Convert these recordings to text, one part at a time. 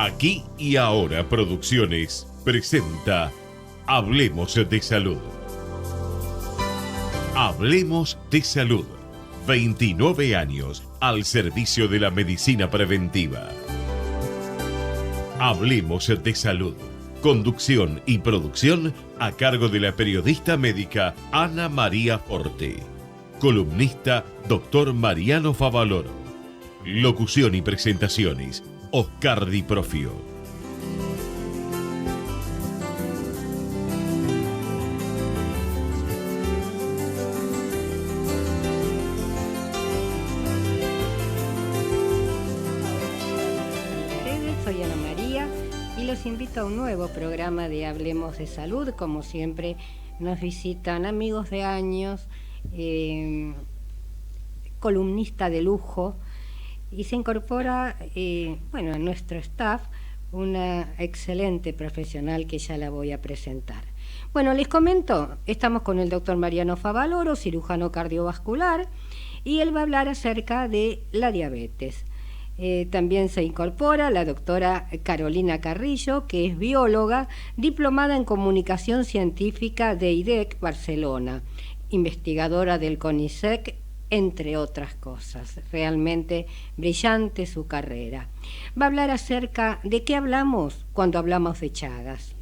Aquí y Ahora Producciones presenta Hablemos de Salud. Hablemos de Salud. 29 años al servicio de la medicina preventiva. Hablemos de Salud. Conducción y producción a cargo de la periodista médica Ana María Forte. Columnista Dr. Mariano Favaloro. Locución y presentaciones Oscar Di Profio. Soy Ana María y los invito a un nuevo programa de Hablemos de Salud. Como siempre nos visitan amigos de años, columnista de lujo, y se incorpora a nuestro staff una excelente profesional que ya la voy a presentar. Bueno, les comento, estamos con el doctor Mariano Favaloro, cirujano cardiovascular, y él va a hablar acerca de la diabetes. También se incorpora la doctora Carolina Carrillo, que es bióloga, diplomada en comunicación científica de IDEC Barcelona, investigadora del CONICET, entre otras cosas. Realmente brillante su carrera. Va a hablar acerca de qué hablamos cuando hablamos de Chagas.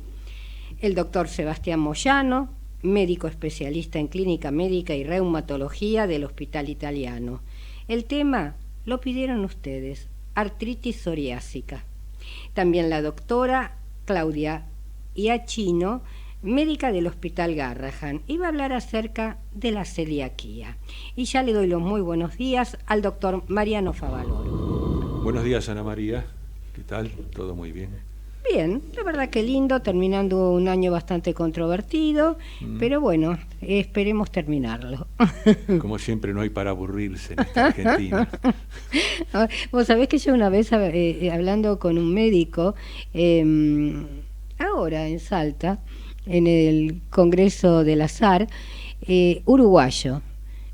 El doctor Sebastián Moyano, médico especialista en clínica médica y reumatología del Hospital Italiano. El tema lo pidieron ustedes, artritis psoriásica. También la doctora Claudia Iachino, médica del Hospital Garrahan, y va a hablar acerca de la celiaquía. Y ya le doy los muy buenos días al doctor Mariano Favaloro. Buenos días, Ana María. ¿Qué tal? ¿Todo muy bien? Bien, la verdad que lindo, terminando un año bastante controvertido, pero bueno, esperemos terminarlo. Como siempre, no hay para aburrirse en esta Argentina. Vos sabés que yo una vez, hablando con un médico, ahora en Salta, en el Congreso del Azar, uruguayo,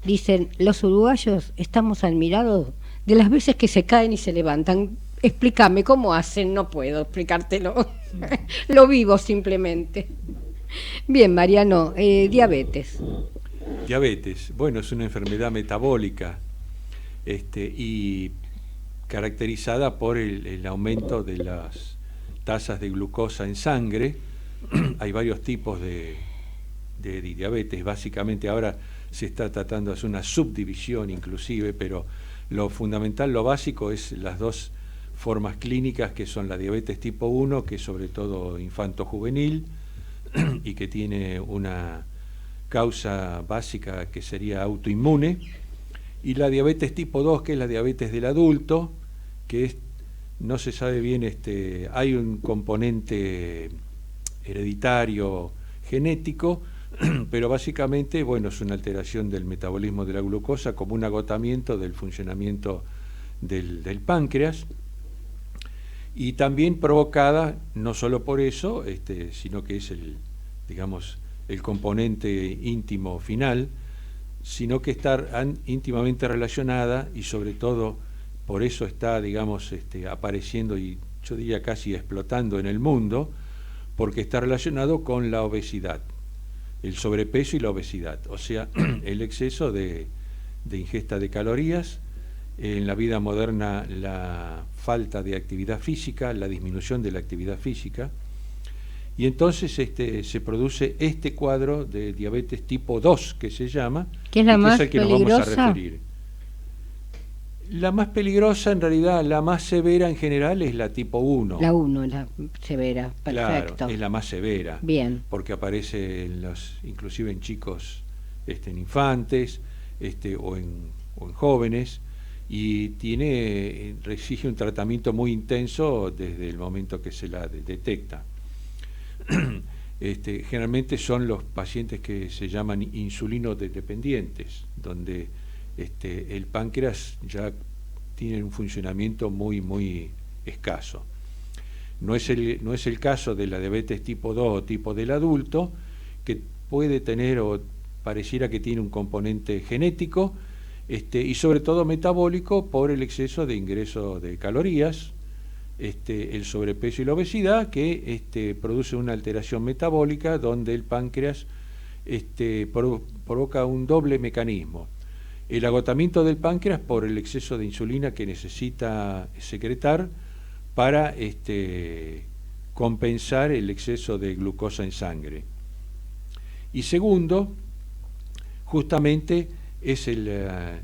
dicen, los uruguayos estamos admirados de las veces que se caen y se levantan. Explícame cómo hacen, no puedo explicártelo. Lo vivo simplemente. Bien, Mariano, diabetes. Diabetes, bueno, es una enfermedad metabólica y caracterizada por el aumento de las tasas de glucosa en sangre. Hay varios tipos de diabetes. Básicamente ahora se está tratando de hacer una subdivisión inclusive, pero lo fundamental, lo básico es las dos formas clínicas, que son la diabetes tipo 1, que es sobre todo infanto-juvenil y que tiene una causa básica que sería autoinmune, y la diabetes tipo 2, que es la diabetes del adulto, que es, no se sabe bien, hay un componente hereditario genético, pero básicamente, bueno, es una alteración del metabolismo de la glucosa como un agotamiento del funcionamiento del páncreas, y también provocada no solo por eso, sino que es el componente íntimo final, sino que está íntimamente relacionada, y sobre todo por eso está, apareciendo, y yo diría casi explotando en el mundo, porque está relacionado con la obesidad, el sobrepeso y la obesidad, o sea, el exceso de ingesta de calorías. En la vida moderna, la falta de actividad física, la disminución de la actividad física, y entonces se produce este cuadro de diabetes tipo 2, que se llama, que es la más al que peligrosa. Nos vamos a referir. La más peligrosa, en realidad, la más severa en general es la tipo 1. La 1, la severa, perfecto. Claro, es la más severa. Bien. Porque aparece inclusive en chicos, en infantes, o en jóvenes, y exige un tratamiento muy intenso desde el momento que se la detecta. Generalmente son los pacientes que se llaman insulinodependientes, donde el páncreas ya tiene un funcionamiento muy, muy escaso. No es el caso de la diabetes tipo 2 o tipo del adulto, que puede tener o pareciera que tiene un componente genético, y sobre todo metabólico por el exceso de ingreso de calorías, el sobrepeso y la obesidad, que produce una alteración metabólica donde el páncreas provoca un doble mecanismo. El agotamiento del páncreas por el exceso de insulina que necesita secretar para compensar el exceso de glucosa en sangre. Y segundo, justamente es la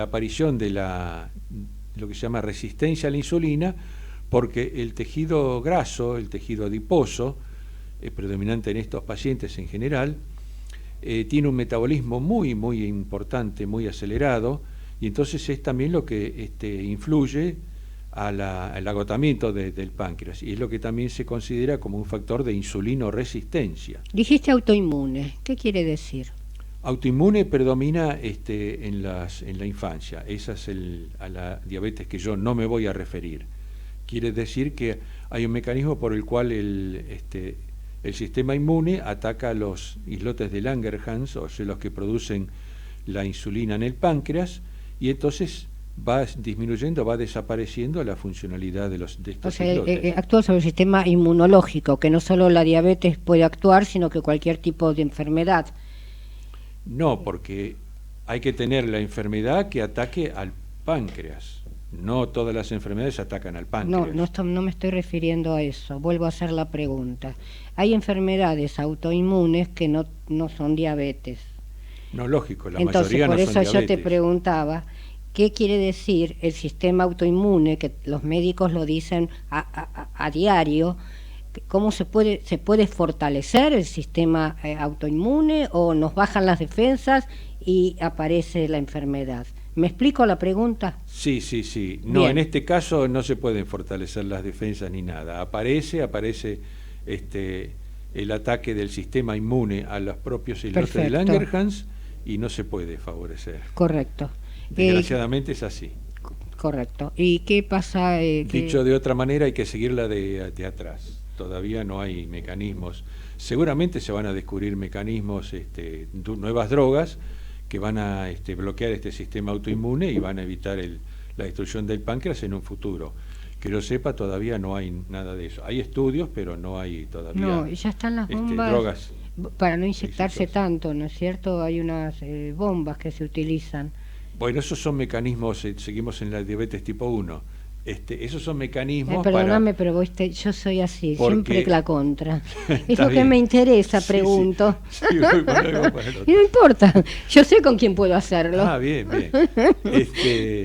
aparición de lo que se llama resistencia a la insulina, porque el tejido graso, el tejido adiposo, predominante en estos pacientes en general, tiene un metabolismo muy, muy importante, muy acelerado, y entonces es también lo que influye al agotamiento del páncreas, y es lo que también se considera como un factor de insulinoresistencia. Dijiste autoinmune, ¿qué quiere decir? Autoinmune predomina en la infancia, esa es a la diabetes que yo no me voy a referir. Quiere decir que hay un mecanismo por el cual el sistema inmune ataca a los islotes de Langerhans, o sea, los que producen la insulina en el páncreas, y entonces va disminuyendo, va desapareciendo la funcionalidad de estos islotes. Actúa sobre el sistema inmunológico, que no solo la diabetes puede actuar, sino que cualquier tipo de enfermedad. No, porque hay que tener la enfermedad que ataque al páncreas. No todas las enfermedades atacan al páncreas. No me estoy refiriendo a eso. Vuelvo a hacer la pregunta. Hay enfermedades autoinmunes que no son diabetes. No, lógico, la Entonces, mayoría no son por eso diabetes. yo te preguntaba, ¿qué quiere decir el sistema autoinmune? Que los médicos lo dicen a diario. ¿Cómo se puede fortalecer el sistema autoinmune, o nos bajan las defensas y aparece la enfermedad? ¿Me explico la pregunta? Sí. No, Bien. en este caso no se pueden fortalecer las defensas ni nada. Aparece el ataque del sistema inmune a los propios islotes de Perfecto. Langerhans y no se puede favorecer. Correcto. Desgraciadamente es así. Correcto. ¿Y qué pasa? Dicho de otra manera, hay que seguirla de atrás. Todavía no hay mecanismos. Seguramente se van a descubrir mecanismos, nuevas drogas que van a bloquear este sistema autoinmune y van a evitar la destrucción del páncreas en un futuro. Que lo sepa, todavía no hay nada de eso. Hay estudios, pero no hay todavía No, ya están las bombas drogas para no inyectarse exitosas. tanto, ¿no es cierto? Hay unas bombas que se utilizan. Bueno, esos son mecanismos, seguimos en la diabetes tipo 1. Esos son mecanismos Perdóname, para... pero yo soy así, Porque- siempre la contra. Es Está lo que bien. me interesa, Sí, pregunto. sí, voy para algo para el otro. Y no importa, yo sé con quién puedo hacerlo. Ah, bien.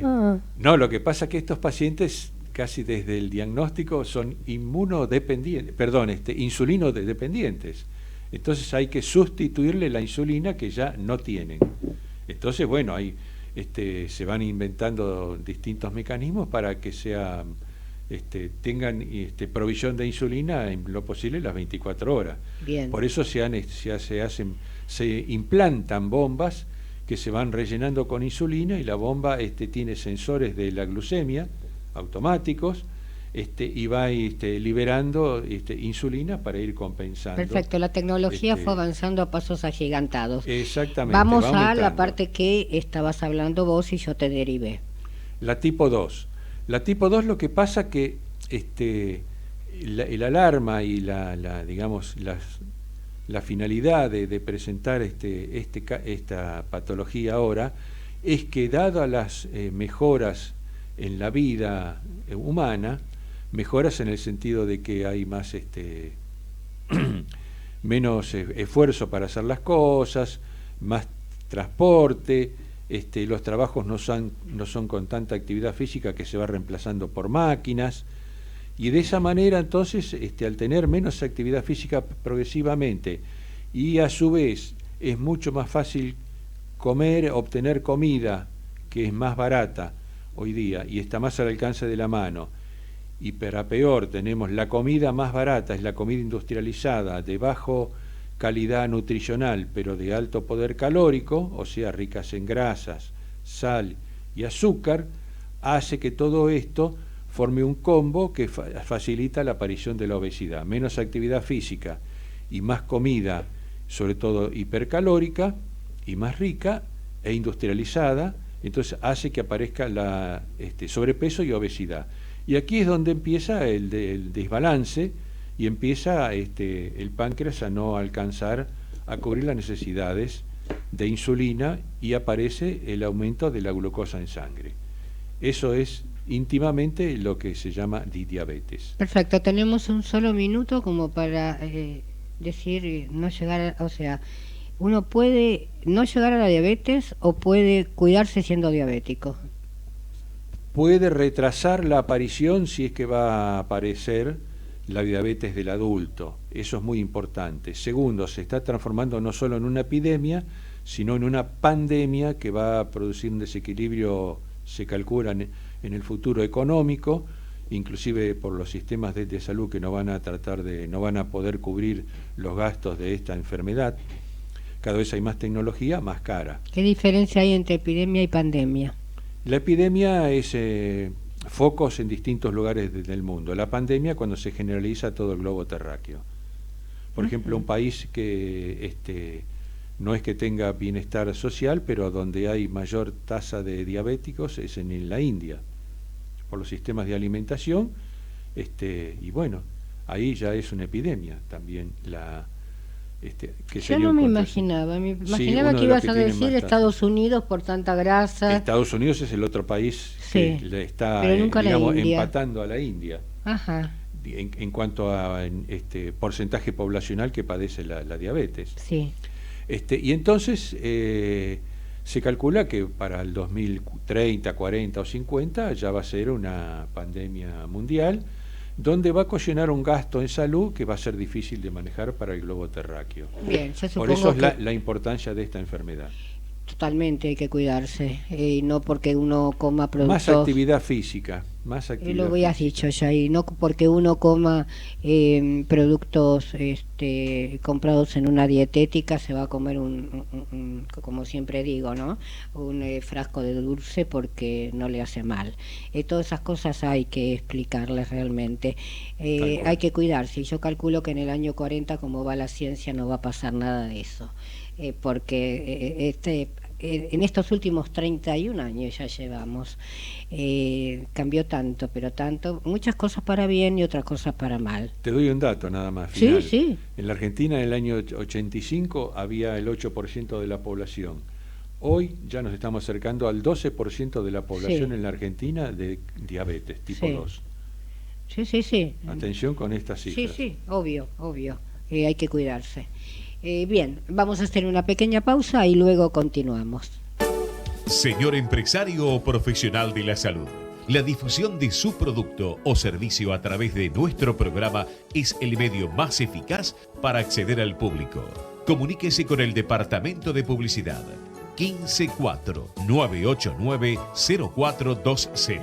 Ah. No, lo que pasa es que estos pacientes casi desde el diagnóstico son insulinodependientes. Entonces hay que sustituirle la insulina que ya no tienen. Entonces, bueno, se van inventando distintos mecanismos para que tengan provisión de insulina en lo posible las 24 horas. Bien. Por eso se implantan bombas que se van rellenando con insulina, y la bomba tiene sensores de la glucemia automáticos, y va liberando insulina para ir compensando. Perfecto, la tecnología fue avanzando a pasos agigantados. Exactamente. Vamos va a la aumentando. parte que estabas hablando vos y yo te derivé. La tipo 2. La tipo 2, lo que pasa que el alarma y la finalidad de presentar esta patología ahora es que, dadas las mejoras en la vida humana, mejoras en el sentido de que hay más menos esfuerzo para hacer las cosas, más transporte, los trabajos no son con tanta actividad física, que se va reemplazando por máquinas, y de esa manera entonces al tener menos actividad física progresivamente, y a su vez es mucho más fácil obtener comida que es más barata hoy día y está más al alcance de la mano, y para peor tenemos la comida más barata, es la comida industrializada de bajo calidad nutricional pero de alto poder calórico, o sea, ricas en grasas, sal y azúcar, hace que todo esto forme un combo que facilita la aparición de la obesidad. Menos actividad física y más comida, sobre todo hipercalórica y más rica e industrializada, entonces hace que aparezca sobrepeso y obesidad. Y aquí es donde empieza el desbalance y empieza el páncreas a no alcanzar a cubrir las necesidades de insulina y aparece el aumento de la glucosa en sangre. Eso es íntimamente lo que se llama diabetes. Perfecto, tenemos un solo minuto como para decir, no llegar o sea, uno puede no llegar a la diabetes o puede cuidarse siendo diabético. Puede retrasar la aparición si es que va a aparecer la diabetes del adulto. Eso es muy importante. Segundo, se está transformando no solo en una epidemia, sino en una pandemia que va a producir un desequilibrio, se calcula, en el futuro económico, inclusive por los sistemas de salud que no van a poder cubrir los gastos de esta enfermedad. Cada vez hay más tecnología, más cara. ¿Qué diferencia hay entre epidemia y pandemia? La epidemia es focos en distintos lugares del mundo. La pandemia cuando se generaliza todo el globo terráqueo. Por ejemplo, un país que no es que tenga bienestar social, pero donde hay mayor tasa de diabéticos es en la India, por los sistemas de alimentación, y bueno, ahí ya es una epidemia también yo no me imaginaba, que ibas a decir Estados Unidos por tanta grasa. Estados Unidos es el otro país que le está, digamos, empatando a la India. Ajá. En cuanto a porcentaje poblacional que padece la diabetes. Sí. Y entonces se calcula que para el 2030, 40 o 50 ya va a ser una pandemia mundial, donde va a ocasionar un gasto en salud que va a ser difícil de manejar para el globo terráqueo. Bien, yo por eso es la importancia de esta enfermedad. Totalmente hay que cuidarse, y no porque uno coma productos... Más actividad física, más actividad lo habías dicho ya, y no porque uno coma productos comprados en una dietética se va a comer como siempre digo, ¿no? Un frasco de dulce porque no le hace mal. Todas esas cosas hay que explicarlas realmente. Hay que cuidarse, y yo calculo que en el año 40, como va la ciencia, no va a pasar nada de eso. Porque en estos últimos 31 años ya llevamos, cambió tanto, pero tanto, muchas cosas para bien y otras cosas para mal. Te doy un dato nada más final. Sí. En la Argentina en el año 85 había el 8% de la población. Hoy ya nos estamos acercando al 12% de la población en la Argentina de diabetes tipo 2. Sí. Atención con estas cifras. Sí, obvio. Hay que cuidarse. Bien, vamos a hacer una pequeña pausa y luego continuamos. Señor empresario o profesional de la salud, la difusión de su producto o servicio a través de nuestro programa es el medio más eficaz para acceder al público. Comuníquese con el Departamento de Publicidad 154-989-0420.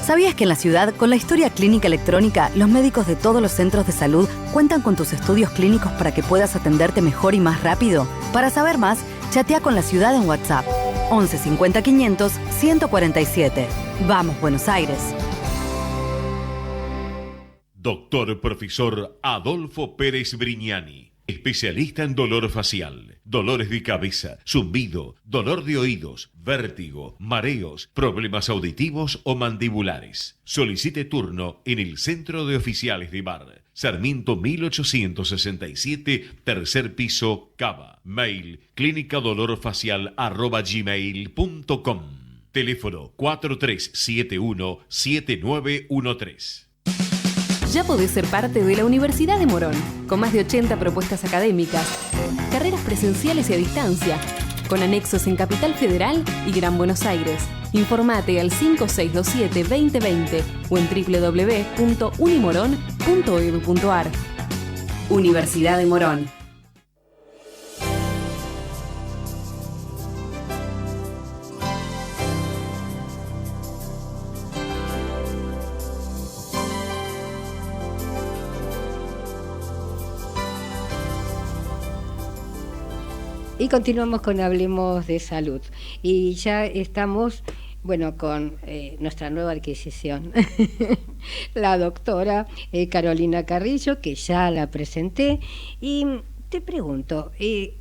¿Sabías que en la ciudad, con la historia clínica electrónica, los médicos de todos los centros de salud cuentan con tus estudios clínicos para que puedas atenderte mejor y más rápido? Para saber más, chatea con la ciudad en WhatsApp 11 50 500 147. Vamos, Buenos Aires. Doctor Profesor Adolfo Pérez Brignani, especialista en dolor facial, dolores de cabeza, zumbido, dolor de oídos, vértigo, mareos, problemas auditivos o mandibulares. Solicite turno en el Centro de Oficiales de Bar, Sarmiento 1867, tercer piso, Cava. Mail clinicadolorfacial@gmail.com. Teléfono 4371-7913. Ya podés ser parte de la Universidad de Morón, con más de 80 propuestas académicas, carreras presenciales y a distancia, con anexos en Capital Federal y Gran Buenos Aires. Informate al 5627-2020 o en www.unimorón.edu.ar. Universidad de Morón. Y continuamos con Hablemos de Salud. Y ya estamos, con nuestra nueva adquisición, la doctora Carolina Carrillo, que ya la presenté. Y te pregunto, ¿qué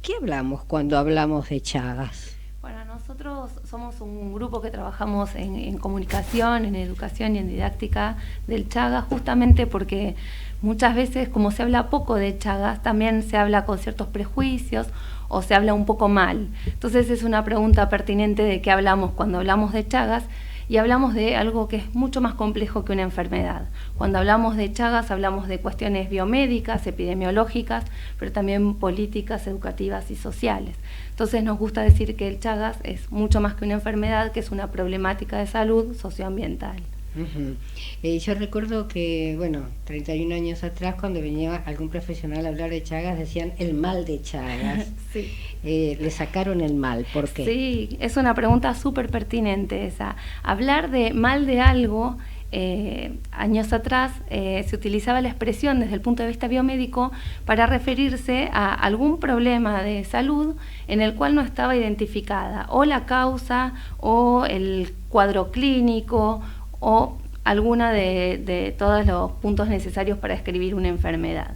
¿Qué hablamos cuando hablamos de Chagas? Bueno, nosotros somos un grupo que trabajamos en comunicación, en educación y en didáctica del Chagas, justamente porque muchas veces, como se habla poco de Chagas, también se habla con ciertos prejuicios o se habla un poco mal. Entonces es una pregunta pertinente de qué hablamos cuando hablamos de Chagas, y hablamos de algo que es mucho más complejo que una enfermedad. Cuando hablamos de Chagas hablamos de cuestiones biomédicas, epidemiológicas, pero también políticas, educativas y sociales. Entonces nos gusta decir que el Chagas es mucho más que una enfermedad, que es una problemática de salud socioambiental. Yo recuerdo que, 31 años atrás, cuando venía algún profesional a hablar de Chagas, decían el mal de Chagas. Sí. Le sacaron el mal, ¿por qué? Sí, es una pregunta súper pertinente esa. Hablar de mal de algo, años atrás se utilizaba la expresión desde el punto de vista biomédico para referirse a algún problema de salud en el cual no estaba identificada o la causa o el cuadro clínico o alguna de todos los puntos necesarios para describir una enfermedad.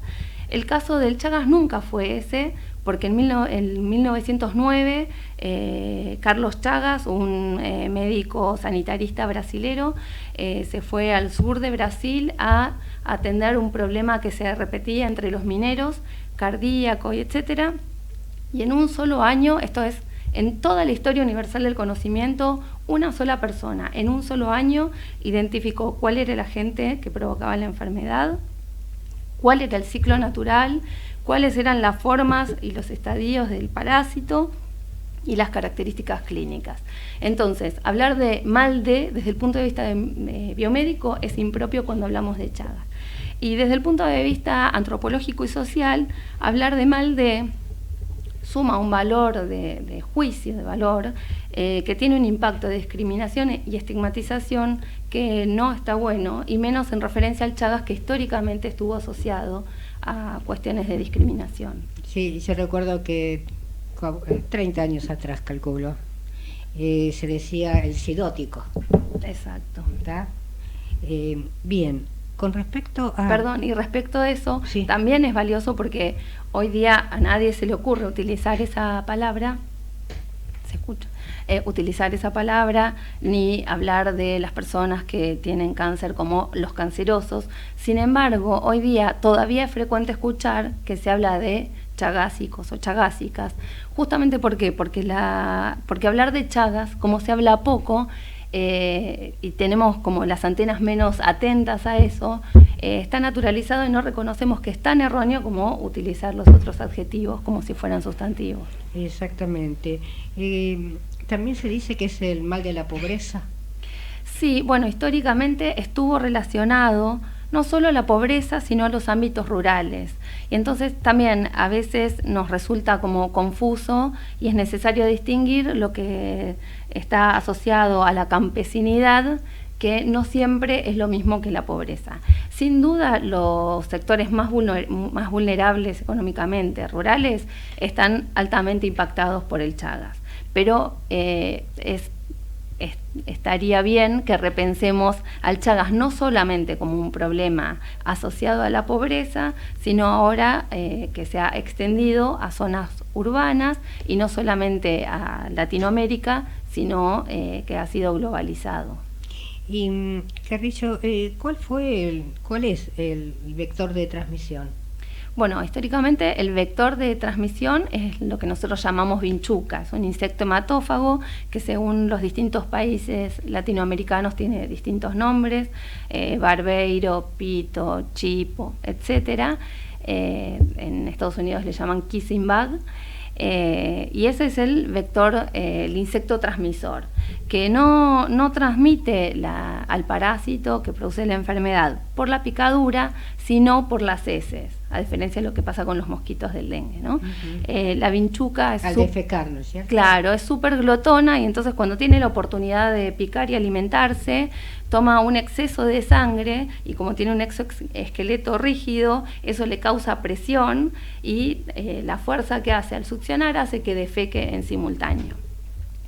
El caso del Chagas nunca fue ese, porque en 1909 Carlos Chagas, un médico sanitarista brasilero, se fue al sur de Brasil a atender un problema que se repetía entre los mineros, cardíaco y etcétera, y en un solo año, esto es en toda la historia universal del conocimiento, una sola persona en un solo año identificó cuál era el agente que provocaba la enfermedad, cuál era el ciclo natural, cuáles eran las formas y los estadios del parásito y las características clínicas. Entonces, hablar de mal desde el punto de vista biomédico es impropio cuando hablamos de Chagas. Y desde el punto de vista antropológico y social, hablar de mal suma un valor de juicio, de valor, que tiene un impacto de discriminación y estigmatización que no está bueno, y menos en referencia al Chagas, que históricamente estuvo asociado a cuestiones de discriminación. Sí, yo recuerdo que 30 años atrás, calculo, se decía el sidótico. Exacto. ¿Está? Bien, con respecto a... Perdón, y respecto a eso, sí, también es valioso porque hoy día a nadie se le ocurre utilizar esa palabra, se escucha, utilizar esa palabra, ni hablar de las personas que tienen cáncer como los cancerosos. Sin embargo, hoy día todavía es frecuente escuchar que se habla de chagásicos o chagásicas. Justamente ¿por qué? Porque hablar de Chagas, como se habla poco, y tenemos como las antenas menos atentas a eso, está naturalizado y no reconocemos que es tan erróneo como utilizar los otros adjetivos como si fueran sustantivos. Exactamente. También se dice que es el mal de la pobreza. Sí, bueno, históricamente estuvo relacionado no solo a la pobreza, sino a los ámbitos rurales. Y entonces también a veces nos resulta como confuso y es necesario distinguir lo que está asociado a la campesinidad, que no siempre es lo mismo que la pobreza. Sin duda, los sectores más vulnerables económicamente, rurales, están altamente impactados por el Chagas. Pero estaría bien que repensemos al Chagas no solamente como un problema asociado a la pobreza, sino ahora que se ha extendido a zonas urbanas y no solamente a Latinoamérica, sino que ha sido globalizado. Y Carrillo, ¿cuál es el vector de transmisión? Bueno, históricamente el vector de transmisión es lo que nosotros llamamos vinchuca, es un insecto hematófago que según los distintos países latinoamericanos tiene distintos nombres, barbeiro, pito, chipo, etc. En Estados Unidos le llaman kissing bug. Y ese es el vector, el insecto transmisor, que no transmite al parásito que produce la enfermedad por la picadura, sino por las heces, a diferencia de lo que pasa con los mosquitos del dengue, ¿no? La vinchuca es... Al defecar, ¿no es cierto? Claro, es súper glotona y entonces cuando tiene la oportunidad de picar y alimentarse, toma un exceso de sangre y como tiene un exoesqueleto rígido, eso le causa presión y la fuerza que hace al succionar hace que defeque en simultáneo.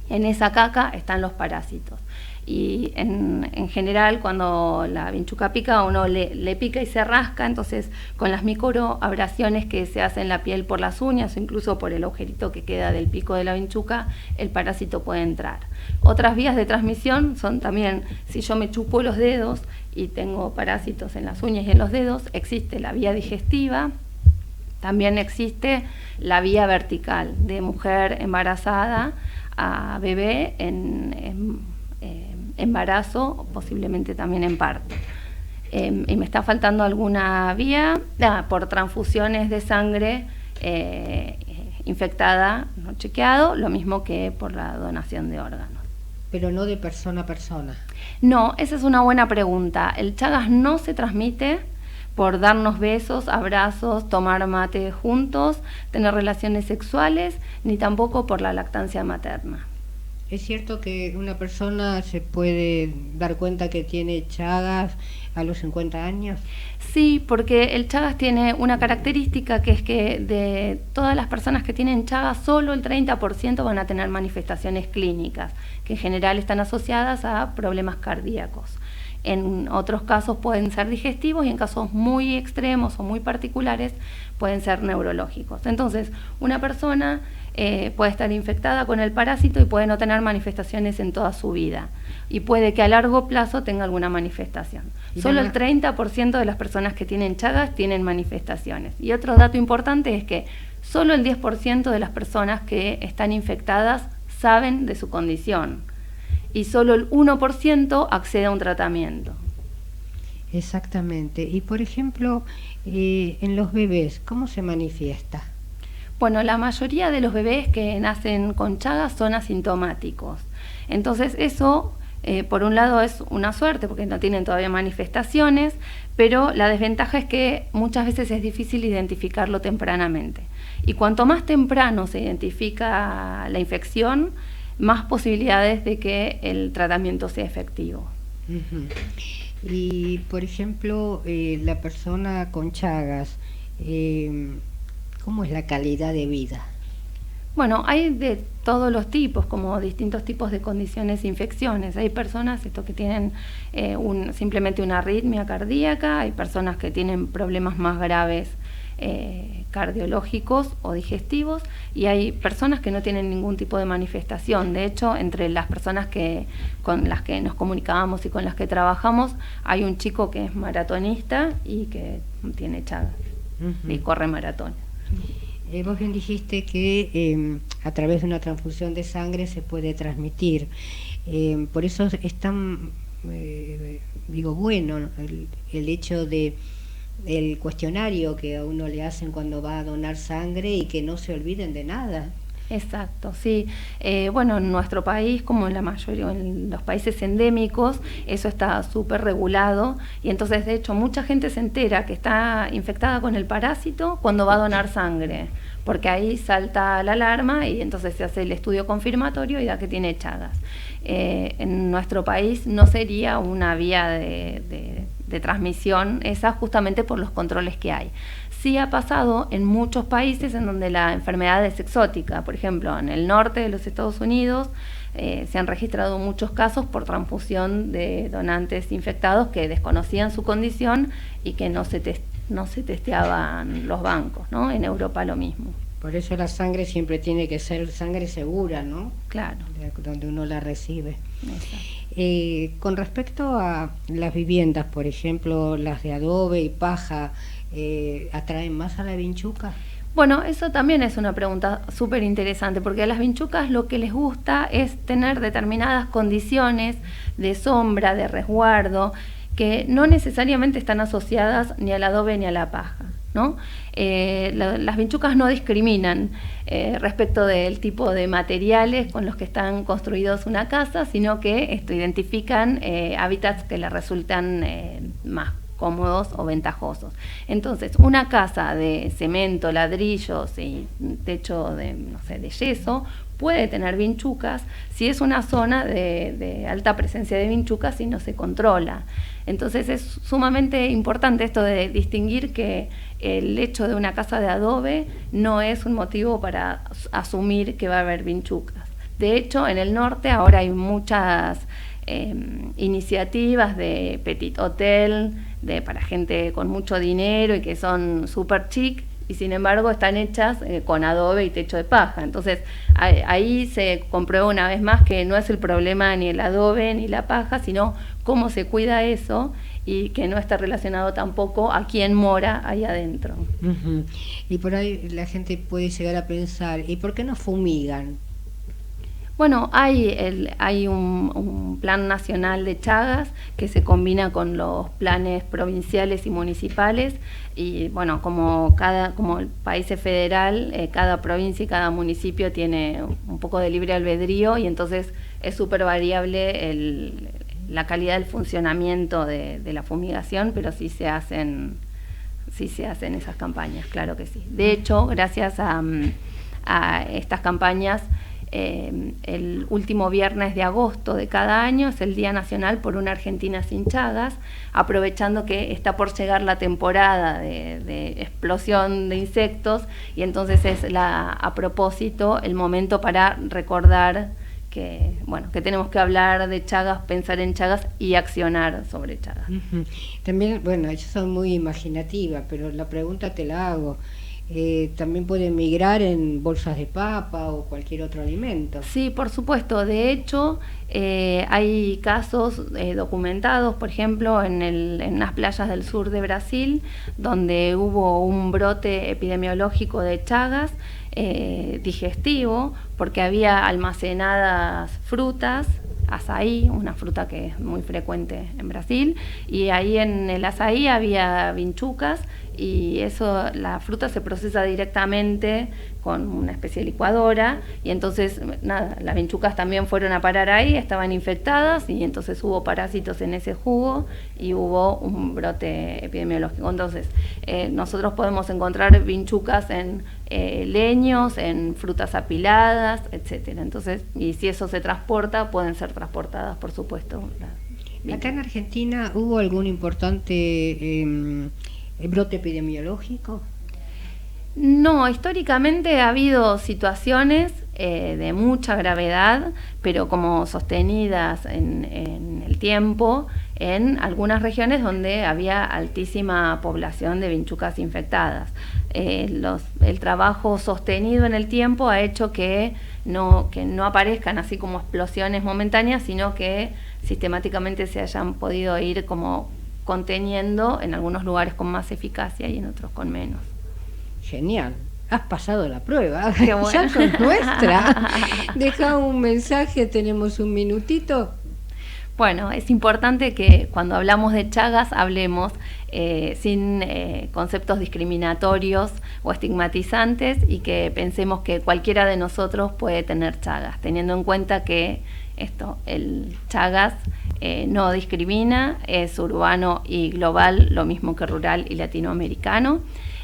En esa caca están los parásitos. y en general cuando la vinchuca pica uno le pica y se rasca, entonces con las microabrasiones que se hacen en la piel por las uñas o incluso por el agujerito que queda del pico de la vinchuca, el parásito puede entrar. Otras vías de transmisión son también, si yo me chupo los dedos y tengo parásitos en las uñas y en los dedos, existe la vía digestiva. También existe la vía vertical, de mujer embarazada a bebé en embarazo, posiblemente también en parto. Y me está faltando alguna vía por transfusiones de sangre infectada, no chequeado, lo mismo que por la donación de órganos. Pero no de persona a persona. No, esa es una buena pregunta. El Chagas no se transmite por darnos besos, abrazos, tomar mate juntos, tener relaciones sexuales, ni tampoco por la lactancia materna. ¿Es cierto que una persona se puede dar cuenta que tiene Chagas a los 50 años? Sí, porque el Chagas tiene una característica que es que de todas las personas que tienen Chagas, solo el 30% van a tener manifestaciones clínicas, que en general están asociadas a problemas cardíacos. En otros casos pueden ser digestivos y en casos muy extremos o muy particulares pueden ser neurológicos. Entonces, una persona puede estar infectada con el parásito y puede no tener manifestaciones en toda su vida. Y puede que a largo plazo tenga alguna manifestación. Solo el 30% de las personas que tienen Chagas tienen manifestaciones. Y otro dato importante es que solo el 10% de las personas que están infectadas saben de su condición. Y solo el 1% accede a un tratamiento. Exactamente. Y por ejemplo, en los bebés, ¿cómo se manifiesta? Bueno, la mayoría de los bebés que nacen con Chagas son asintomáticos. Entonces eso, por un lado, es una suerte porque no tienen todavía manifestaciones, pero la desventaja es que muchas veces es difícil identificarlo tempranamente. Y cuanto más temprano se identifica la infección, más posibilidades de que el tratamiento sea efectivo. Uh-huh. Y, por ejemplo, la persona con Chagas, ¿cómo es la calidad de vida? Bueno, hay de todos los tipos, como distintos tipos de condiciones e infecciones. Hay personas que tienen simplemente una arritmia cardíaca, hay personas que tienen problemas más graves cardiológicos o digestivos, y hay personas que no tienen ningún tipo de manifestación. De hecho, entre las personas con las que nos comunicábamos y con las que trabajamos, hay un chico que es maratonista y que tiene Chagas. Uh-huh. Y corre maratones. Vos bien dijiste que a través de una transfusión de sangre se puede transmitir. Por eso es tan bueno el hecho de el cuestionario que a uno le hacen cuando va a donar sangre y que no se olviden de nada. Exacto, sí. Bueno, en nuestro país, como en la mayoría, en los países endémicos, eso está súper regulado, y entonces de hecho mucha gente se entera que está infectada con el parásito cuando va a donar sangre, porque ahí salta la alarma y entonces se hace el estudio confirmatorio y da que tiene Chagas. En nuestro país no sería una vía de transmisión esa, justamente por los controles que hay. Sí ha pasado en muchos países en donde la enfermedad es exótica. Por ejemplo, en el norte de los Estados Unidos se han registrado muchos casos por transfusión de donantes infectados que desconocían su condición y que no se testeaban los bancos, ¿no? En Europa lo mismo. Por eso la sangre siempre tiene que ser sangre segura, ¿no? Claro. Donde uno la recibe. Con respecto a las viviendas, por ejemplo, las de adobe y paja, ¿atraen más a la vinchuca? Bueno, eso también es una pregunta súper interesante, porque a las vinchucas lo que les gusta es tener determinadas condiciones de sombra, de resguardo, que no necesariamente están asociadas ni al adobe ni a la paja, ¿no? Las vinchucas no discriminan respecto del tipo de materiales con los que están construidos una casa, sino que identifican hábitats que les resultan más cómodos o ventajosos. Entonces, una casa de cemento, ladrillos y techo de yeso puede tener vinchucas si es una zona de alta presencia de vinchucas y no se controla. Entonces es sumamente importante esto de distinguir que el hecho de una casa de adobe no es un motivo para asumir que va a haber vinchucas. De hecho, en el norte ahora hay muchas iniciativas de petit hotel, para gente con mucho dinero y que son súper chic, y sin embargo están hechas con adobe y techo de paja. Entonces ahí se comprueba una vez más que no es el problema ni el adobe ni la paja, sino cómo se cuida eso, y que no está relacionado tampoco a quién mora ahí adentro. Uh-huh. Y por ahí la gente puede llegar a pensar, ¿y por qué no fumigan? Bueno, hay un plan nacional de Chagas que se combina con los planes provinciales y municipales, y bueno, como el país es federal, cada provincia y cada municipio tiene un poco de libre albedrío, y entonces es súper variable la calidad del funcionamiento de la fumigación, pero sí se hacen esas campañas, claro que sí. De hecho, gracias a estas campañas, el último viernes de agosto de cada año es el Día Nacional por una Argentina sin Chagas, aprovechando que está por llegar la temporada de explosión de insectos, y entonces es a propósito el momento para recordar que tenemos que hablar de Chagas, pensar en Chagas y accionar sobre Chagas. Uh-huh. También, yo soy muy imaginativa, pero la pregunta te la hago. También puede migrar en bolsas de papa o cualquier otro alimento. Sí, por supuesto. De hecho, hay casos documentados, por ejemplo, en las playas del sur de Brasil, donde hubo un brote epidemiológico de Chagas digestivo, porque había almacenadas frutas, azaí, una fruta que es muy frecuente en Brasil, y ahí en el azaí había vinchucas, y la fruta se procesa directamente con una especie de licuadora, y entonces las vinchucas también fueron a parar ahí, estaban infectadas, y entonces hubo parásitos en ese jugo y hubo un brote epidemiológico. Entonces nosotros podemos encontrar vinchucas en leños, en frutas apiladas, etcétera. Entonces, y si eso se transporta, pueden ser transportadas, por supuesto. Acá en Argentina, ¿hubo algún importante brote epidemiológico? No, históricamente ha habido situaciones de mucha gravedad, pero como sostenidas en el tiempo, en algunas regiones donde había altísima población de vinchucas infectadas. El trabajo sostenido en el tiempo ha hecho que no aparezcan así como explosiones momentáneas, sino que sistemáticamente se hayan podido ir como conteniendo en algunos lugares con más eficacia y en otros con menos. Genial, has pasado la prueba. Qué bueno. Ya sos nuestra. Deja un mensaje, tenemos un minutito. Bueno, es importante que cuando hablamos de Chagas hablemos sin conceptos discriminatorios o estigmatizantes, y que pensemos que cualquiera de nosotros puede tener Chagas, teniendo en cuenta que el Chagas no discrimina, es urbano y global, lo mismo que rural y latinoamericano,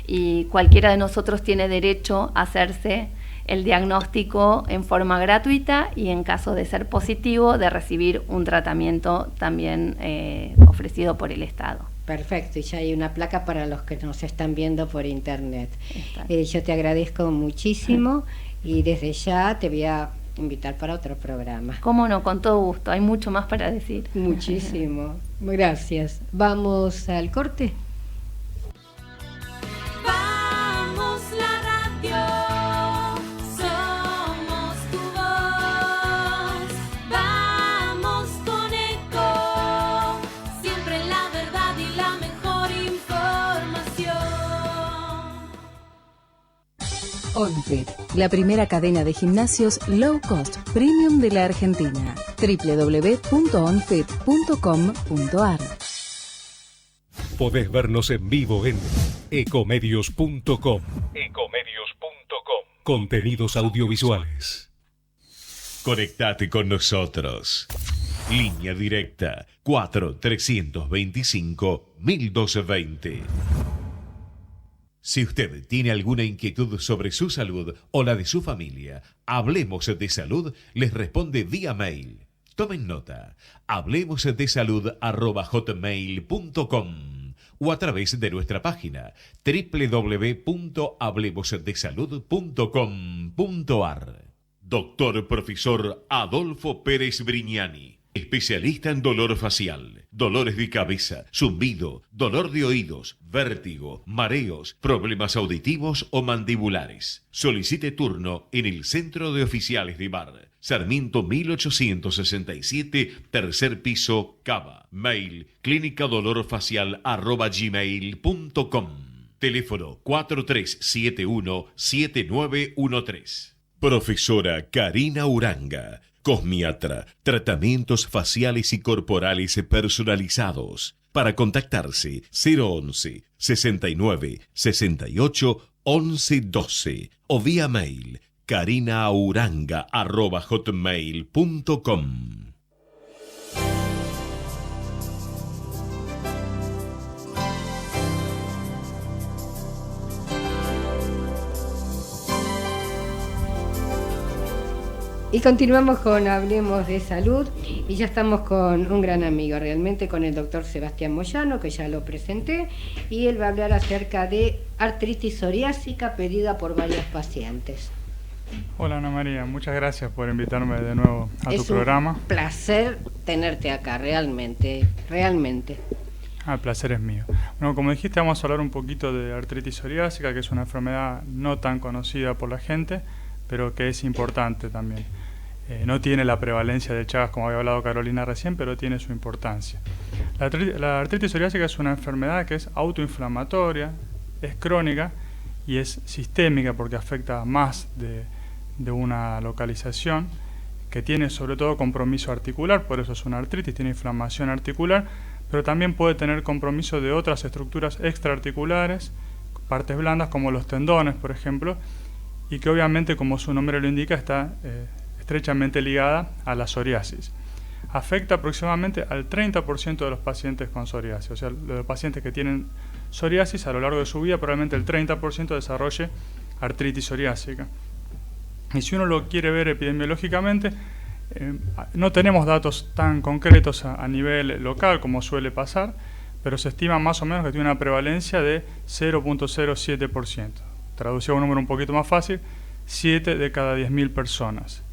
y cualquiera de nosotros tiene derecho a hacerse el diagnóstico en forma gratuita, y en caso de ser positivo, de recibir un tratamiento también ofrecido por el Estado. Perfecto, y ya hay una placa para los que nos están viendo por internet. Yo te agradezco muchísimo, y desde ya te voy a invitar para otro programa. Cómo no, con todo gusto, hay mucho más para decir. Muchísimo, gracias. ¿Vamos al corte? Vamos la radio, somos tu voz. Vamos con Eco, siempre la verdad y la mejor información. OnFit, la primera cadena de gimnasios low cost premium de la Argentina. www.onfit.com.ar. Podés vernos en vivo en ecomedios.com. Contenidos audiovisuales. Conectate con nosotros. Línea directa 4-325-1220. Si usted tiene alguna inquietud sobre su salud o la de su familia, Hablemos de Salud les responde vía mail. Tomen nota: hablemosdesalud@hotmail.com o a través de nuestra página www.hablemosdesalud.com.ar. Doctor Profesor Adolfo Pérez Brignani Especialista en dolor facial, dolores de cabeza, zumbido, dolor de oídos, vértigo, mareos, problemas auditivos o mandibulares. Solicite turno en el Centro de Oficiales de Bar, Sarmiento 1867, tercer piso, Cava. Mail clinicadolorfacial@gmail.com. Teléfono 4371-7913. Profesora Karina Uranga, cosmiatra, tratamientos faciales y corporales personalizados. Para contactarse 011 69 68 11 12 o vía mail karinauranga@hotmail.com. Y continuamos con Hablemos de Salud y ya estamos con un gran amigo, realmente con el doctor Sebastián Moyano, que ya lo presenté, y él va a hablar acerca de artritis psoriásica pedida por varios pacientes. Hola Ana María, muchas gracias por invitarme de nuevo a tu programa. Es un placer tenerte acá, realmente. El placer es mío. Bueno, como dijiste, vamos a hablar un poquito de artritis psoriásica, que es una enfermedad no tan conocida por la gente, pero que es importante también. No tiene la prevalencia de Chagas, como había hablado Carolina recién, pero tiene su importancia. La artritis psoriásica es una enfermedad que es autoinflamatoria, es crónica y es sistémica porque afecta a más de una localización, que tiene sobre todo compromiso articular, por eso es una artritis, tiene inflamación articular, pero también puede tener compromiso de otras estructuras extraarticulares, partes blandas como los tendones, por ejemplo, y que obviamente, como su nombre lo indica, está estrechamente ligada a la psoriasis. Afecta aproximadamente al 30% de los pacientes con psoriasis, o sea, los pacientes que tienen psoriasis a lo largo de su vida, probablemente el 30% desarrolle artritis psoriásica. Y si uno lo quiere ver epidemiológicamente, no tenemos datos tan concretos a nivel local como suele pasar, pero se estima más o menos que tiene una prevalencia de 0.07%. Traducido a un número un poquito más fácil, 7 de cada 10.000 personas.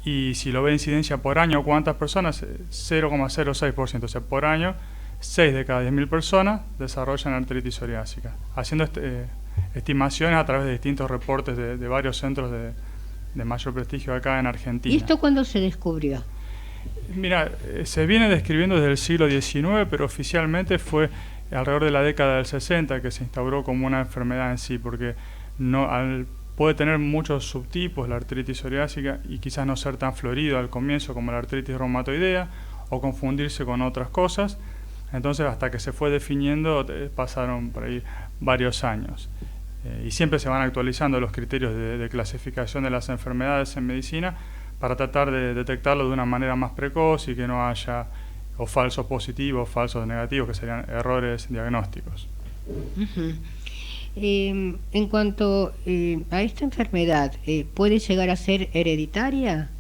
Y si lo ve incidencia por año, ¿cuántas personas? 0,06%. O sea, por año, 6 de cada 10.000 personas desarrollan artritis psoriásica. Haciendo estimaciones a través de distintos reportes de varios centros de mayor prestigio acá en Argentina. ¿Y esto cuándo se descubrió? Mira, se viene describiendo desde el siglo XIX, pero oficialmente fue alrededor de la década del 60 que se instauró como una enfermedad en sí, porque puede tener muchos subtipos la artritis psoriásica y quizás no ser tan florido al comienzo como la artritis reumatoidea o confundirse con otras cosas. Entonces, hasta que se fue definiendo, pasaron por ahí varios años. Y siempre se van actualizando los criterios de clasificación de las enfermedades en medicina para tratar de detectarlo de una manera más precoz y que no haya o falsos positivos, falsos negativos, que serían errores diagnósticos. Uh-huh. En cuanto a esta enfermedad, ¿puede llegar a ser hereditaria?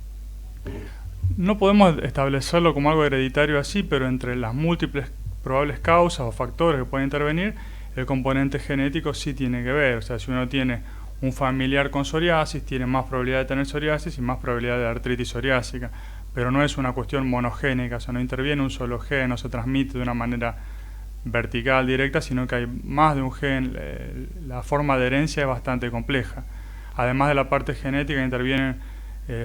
No podemos establecerlo como algo hereditario así, pero entre las múltiples probables causas o factores que pueden intervenir, el componente genético sí tiene que ver. O sea, si uno tiene un familiar con psoriasis, tiene más probabilidad de tener psoriasis y más probabilidad de artritis psoriásica. Pero no es una cuestión monogénica, o sea, no interviene un solo gen, no se transmite de una manera vertical, directa, sino que hay más de un gen. La forma de herencia es bastante compleja. Además de la parte genética, intervienen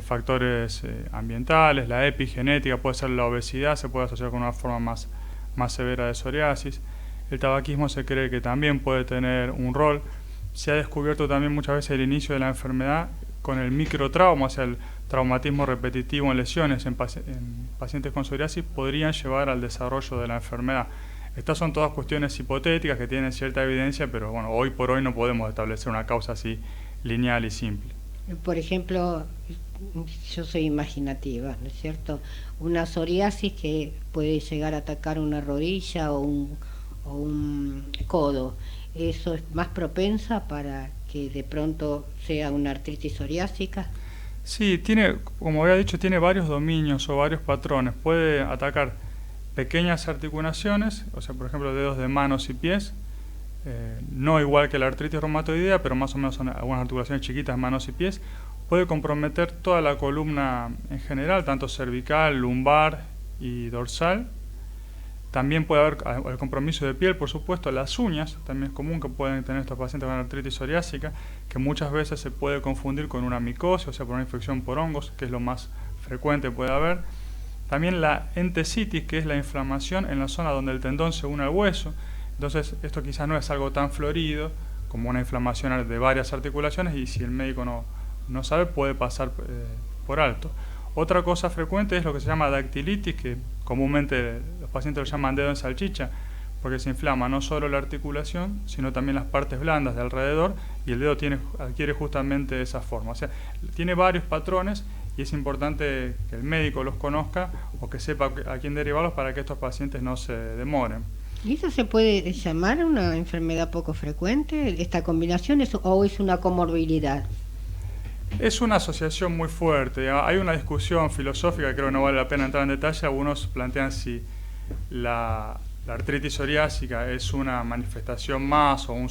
factores ambientales, la epigenética, puede ser la obesidad, se puede asociar con una forma más severa de psoriasis. El tabaquismo se cree que también puede tener un rol. Se ha descubierto también muchas veces el inicio de la enfermedad con el microtrauma, o sea, el traumatismo repetitivo en lesiones en pacientes con psoriasis podrían llevar al desarrollo de la enfermedad. Estas son todas cuestiones hipotéticas que tienen cierta evidencia, pero bueno, hoy por hoy no podemos establecer una causa así lineal y simple. Por ejemplo, yo soy imaginativa, ¿no es cierto? Una psoriasis que puede llegar a atacar una rodilla o un codo, ¿eso es más propensa para que de pronto sea una artritis psoriásica? Sí, tiene, como había dicho, tiene varios dominios o varios patrones. Puede atacar pequeñas articulaciones, o sea, por ejemplo, dedos de manos y pies, no igual que la artritis reumatoidea, pero más o menos son algunas articulaciones chiquitas, manos y pies. Puede comprometer toda la columna en general, tanto cervical, lumbar, y dorsal. También puede haber el compromiso de piel, por supuesto, las uñas, también es común que pueden tener estos pacientes con artritis psoriásica, que muchas veces se puede confundir con una micosis, o sea, por una infección por hongos, que es lo más frecuente puede haber. También la entesitis, que es la inflamación en la zona donde el tendón se une al hueso. Entonces, esto quizás no es algo tan florido como una inflamación de varias articulaciones, y si el médico no sabe, puede pasar por alto. Otra cosa frecuente es lo que se llama dactilitis, que comúnmente los pacientes lo llaman dedo en salchicha, porque se inflama no solo la articulación, sino también las partes blandas de alrededor, y el dedo adquiere justamente esa forma. O sea, tiene varios patrones y es importante que el médico los conozca o que sepa a quién derivarlos para que estos pacientes no se demoren. ¿Y eso se puede llamar una enfermedad poco frecuente, esta combinación, o es una comorbilidad? Es una asociación muy fuerte. Hay una discusión filosófica, creo que no vale la pena entrar en detalle. Algunos plantean si la artritis psoriásica es una manifestación más o un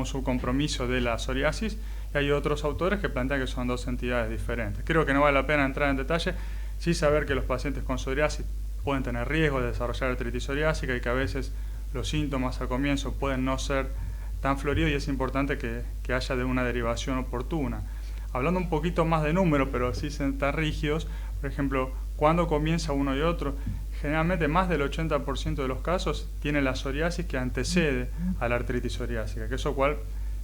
subcompromiso de la psoriasis, y hay otros autores que plantean que son dos entidades diferentes. Creo que no vale la pena entrar en detalle, sí saber que los pacientes con psoriasis pueden tener riesgo de desarrollar artritis psoriásica y que a veces los síntomas al comienzo pueden no ser tan floridos, y es importante que haya una derivación oportuna. Hablando un poquito más de número, pero sí tan rígidos, por ejemplo, cuando comienza uno y otro, generalmente más del 80% de los casos tiene la psoriasis que antecede a la artritis psoriásica, que eso cual,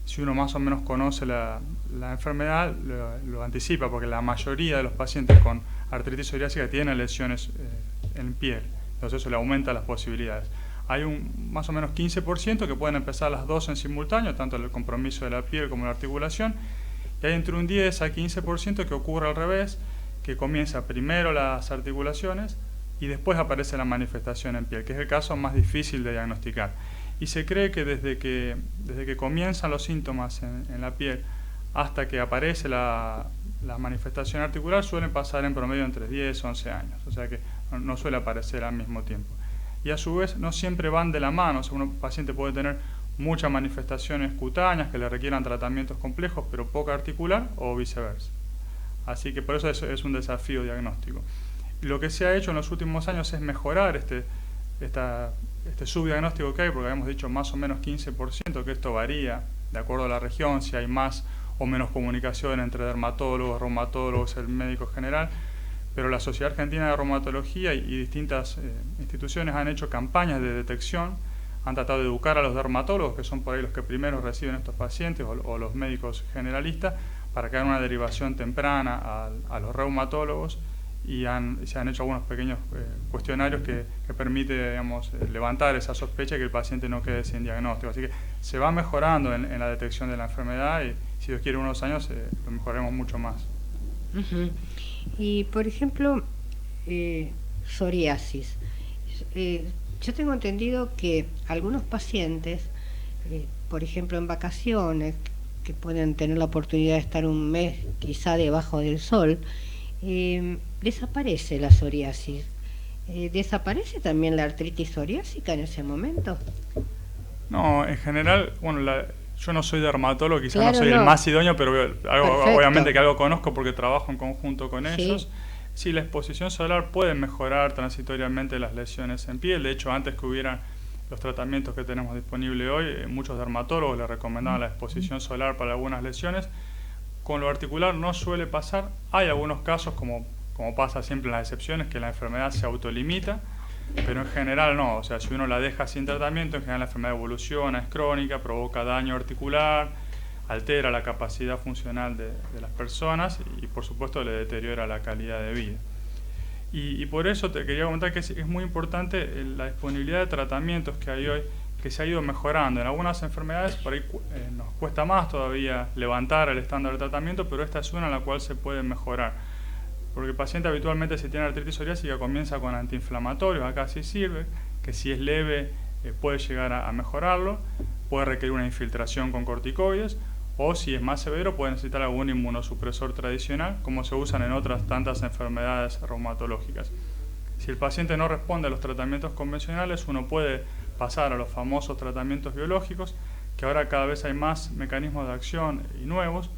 si uno más o menos conoce la enfermedad, lo anticipa, porque la mayoría de los pacientes con artritis psoriásica tienen lesiones en piel, entonces eso le aumenta las posibilidades. Hay más o menos 15% que pueden empezar las dos en simultáneo, tanto el compromiso de la piel como la articulación, y hay entre un 10 a 15% que ocurre al revés, que comienza primero las articulaciones y después aparece la manifestación en piel, que es el caso más difícil de diagnosticar. Y se cree que desde que comienzan los síntomas en la piel hasta que aparece la manifestación articular suelen pasar en promedio entre 10 y 11 años, o sea que no suele aparecer al mismo tiempo. Y a su vez no siempre van de la mano, o sea, un paciente puede tener muchas manifestaciones cutáneas que le requieran tratamientos complejos, pero poca articular, o viceversa. Así que por eso es un desafío diagnóstico. Lo que se ha hecho en los últimos años es mejorar este subdiagnóstico que hay, porque habíamos dicho más o menos 15%, que esto varía de acuerdo a la región, si hay más o menos comunicación entre dermatólogos, reumatólogos, el médico general, pero la Sociedad Argentina de Reumatología y distintas instituciones han hecho campañas de detección, han tratado de educar a los dermatólogos, que son por ahí los que primero reciben estos pacientes, o los médicos generalistas, para que hagan una derivación temprana a los reumatólogos, y se han hecho algunos pequeños cuestionarios que permiten, digamos, levantar esa sospecha y que el paciente no quede sin diagnóstico. Así que se va mejorando en la detección de la enfermedad, y si Dios quiere unos años lo mejoraremos mucho más. Uh-huh. Y por ejemplo, psoriasis. Yo tengo entendido que algunos pacientes, por ejemplo en vacaciones, que pueden tener la oportunidad de estar un mes quizá debajo del sol, desaparece la psoriasis. ¿Desaparece también la artritis psoriásica en ese momento? No, en general, bueno, yo no soy dermatólogo, quizás claro, no soy el más idóneo, pero obviamente que algo conozco porque trabajo en conjunto con ellos. Sí, la exposición solar puede mejorar transitoriamente las lesiones en piel. De hecho, antes que hubieran los tratamientos que tenemos disponibles hoy, muchos dermatólogos le recomendaban la exposición solar para algunas lesiones. Con lo articular no suele pasar. Hay algunos casos, como pasa siempre en las excepciones, que la enfermedad se autolimita, pero en general no. O sea, si uno la deja sin tratamiento, en general la enfermedad evoluciona, es crónica, provoca daño articular, altera la capacidad funcional de las personas y por supuesto le deteriora la calidad de vida. Y por eso te quería comentar que es muy importante la disponibilidad de tratamientos que hay hoy, que se ha ido mejorando. En algunas enfermedades por ahí nos cuesta más todavía levantar el estándar de tratamiento, pero esta es una en la cual se puede mejorar. Porque el paciente habitualmente, si tiene artritis psoriásica, comienza con antiinflamatorios, acá sí sirve, que si es leve puede llegar a mejorarlo, puede requerir una infiltración con corticoides, o si es más severo puede necesitar algún inmunosupresor tradicional, como se usan en otras tantas enfermedades reumatológicas. Si el paciente no responde a los tratamientos convencionales, uno puede pasar a los famosos tratamientos biológicos, que ahora cada vez hay más mecanismos de acción y nuevos,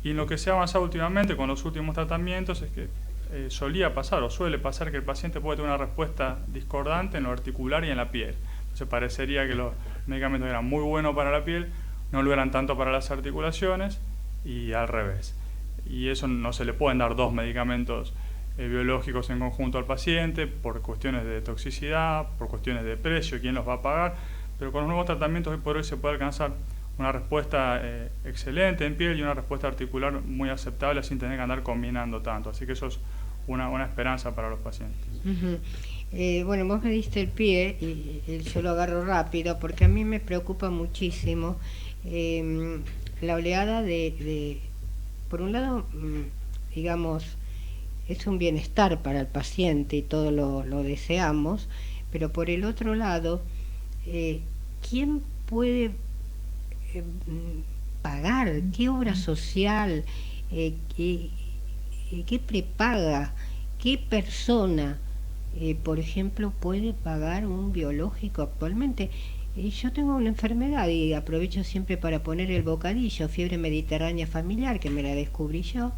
y en lo que se ha avanzado últimamente con los últimos tratamientos es que solía pasar o suele pasar que el paciente puede tener una respuesta discordante en lo articular y en la piel. Entonces parecería que los medicamentos eran muy buenos para la piel, no lo eran tanto para las articulaciones y al revés. Y eso no se le pueden dar dos medicamentos biológicos en conjunto al paciente por cuestiones de toxicidad, por cuestiones de precio, quién los va a pagar, pero con los nuevos tratamientos hoy por hoy se puede alcanzar una respuesta excelente en piel y una respuesta articular muy aceptable sin tener que andar combinando tanto. Así que eso es una esperanza para los pacientes. Bueno, vos me diste el pie y yo lo agarro rápido porque a mí me preocupa muchísimo la oleada de por un lado, digamos, es un bienestar para el paciente y todo lo deseamos, pero por el otro lado, ¿quién puede pagar? ¿Qué obra social? ¿Qué prepaga? ¿Qué persona, por ejemplo, puede pagar un biológico actualmente? Yo tengo una enfermedad y aprovecho siempre para poner el bocadillo, fiebre mediterránea familiar, que me la descubrí yo.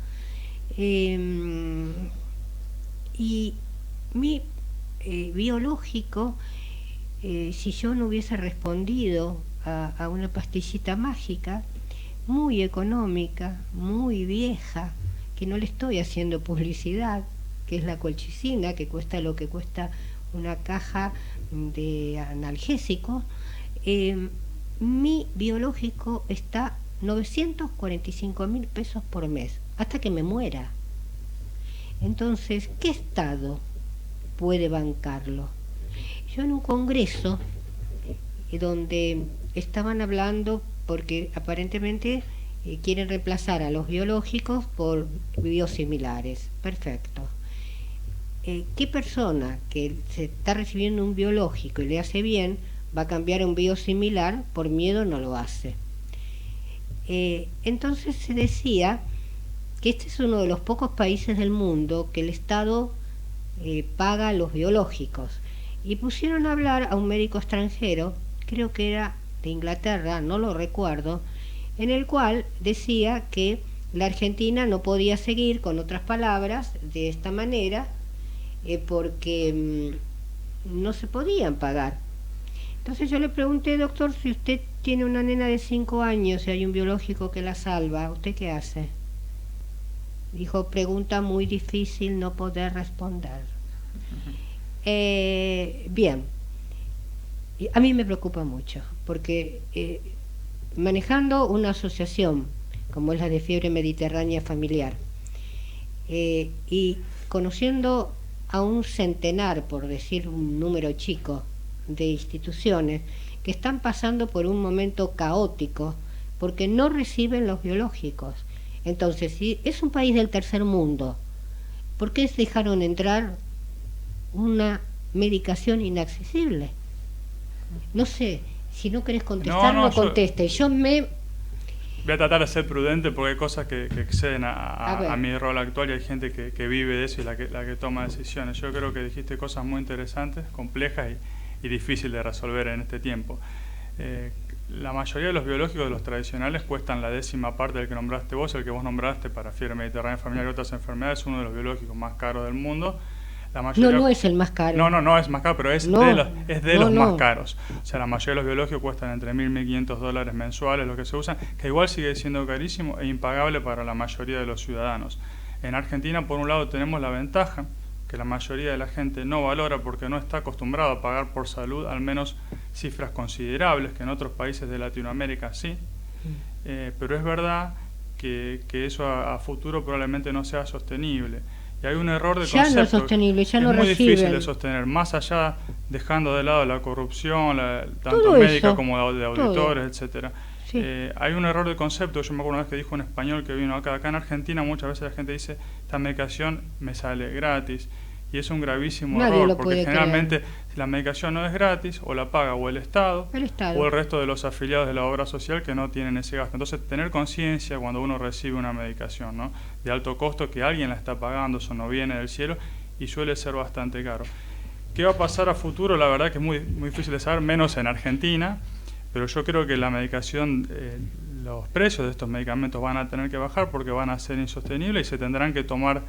Y mi biológico, si yo no hubiese respondido a una pastillita mágica, muy económica, muy vieja, que no le estoy haciendo publicidad, que es la colchicina, que cuesta lo que cuesta una caja de analgésico, mi biológico está 945.000 pesos por mes, hasta que me muera. Entonces, ¿qué Estado puede bancarlo? Yo en un congreso donde estaban hablando, porque aparentemente quieren reemplazar a los biológicos por biosimilares, perfecto. ¿Qué persona que se está recibiendo un biológico y le hace bien va a cambiar a un biosimilar? Por miedo no lo hace. Entonces se decía que este es uno de los pocos países del mundo que el Estado paga los biológicos. Y pusieron a hablar a un médico extranjero, creo que era de Inglaterra, no lo recuerdo, en el cual decía que la Argentina no podía seguir, con otras palabras, de esta manera, porque no se podían pagar. Entonces yo le pregunté, doctor, si usted tiene una nena de 5 años y hay un biológico que la salva, ¿usted qué hace? Dijo, pregunta muy difícil, no poder responder. Bien, a mí me preocupa mucho, porque manejando una asociación como es la de fiebre mediterránea familiar, y conociendo a un centenar, por decir un número chico, de instituciones que están pasando por un momento caótico porque no reciben los biológicos. Entonces, si es un país del tercer mundo, ¿por qué dejaron entrar una medicación inaccesible? No sé, si no querés contestar, no conteste. Voy a tratar de ser prudente porque hay cosas que exceden a mi rol actual y hay gente que vive de eso y la que toma decisiones. Yo creo que dijiste cosas muy interesantes, complejas y difíciles de resolver en este tiempo. La mayoría de los biológicos de los tradicionales cuestan la 10ª parte del que nombraste vos. El que vos nombraste para fiebre mediterránea familiar y otras enfermedades es uno de los biológicos más caros del mundo. La mayoría, no es el más caro. No es más caro, pero es de los más caros. O sea, la mayoría de los biológicos cuestan entre $1.000 y $1.500 mensuales, lo que se usan, que igual sigue siendo carísimo e impagable para la mayoría de los ciudadanos. En Argentina, por un lado, tenemos la ventaja que la mayoría de la gente no valora porque no está acostumbrado a pagar por salud, al menos cifras considerables, que en otros países de Latinoamérica sí. Pero es verdad que eso a futuro probablemente no sea sostenible. Y hay un error de concepto. Ya no es sostenible, ya no reciben. Es muy difícil de sostener, más allá, dejando de lado la corrupción, tanto todo médica eso, como de auditores, todo. etcétera. Sí. Hay un error de concepto. Yo me acuerdo una vez que dijo un español que vino acá en Argentina, muchas veces la gente dice, esta medicación me sale gratis. Y es un gravísimo error, porque generalmente si la medicación no es gratis, o la paga o el Estado, o el resto de los afiliados de la obra social que no tienen ese gasto. Entonces, tener conciencia cuando uno recibe una medicación, ¿no?, de alto costo, que alguien la está pagando, eso no viene del cielo, y suele ser bastante caro. ¿Qué va a pasar a futuro? La verdad que es muy, muy difícil de saber, menos en Argentina, pero yo creo que la medicación, los precios de estos medicamentos van a tener que bajar porque van a ser insostenibles y se tendrán que tomar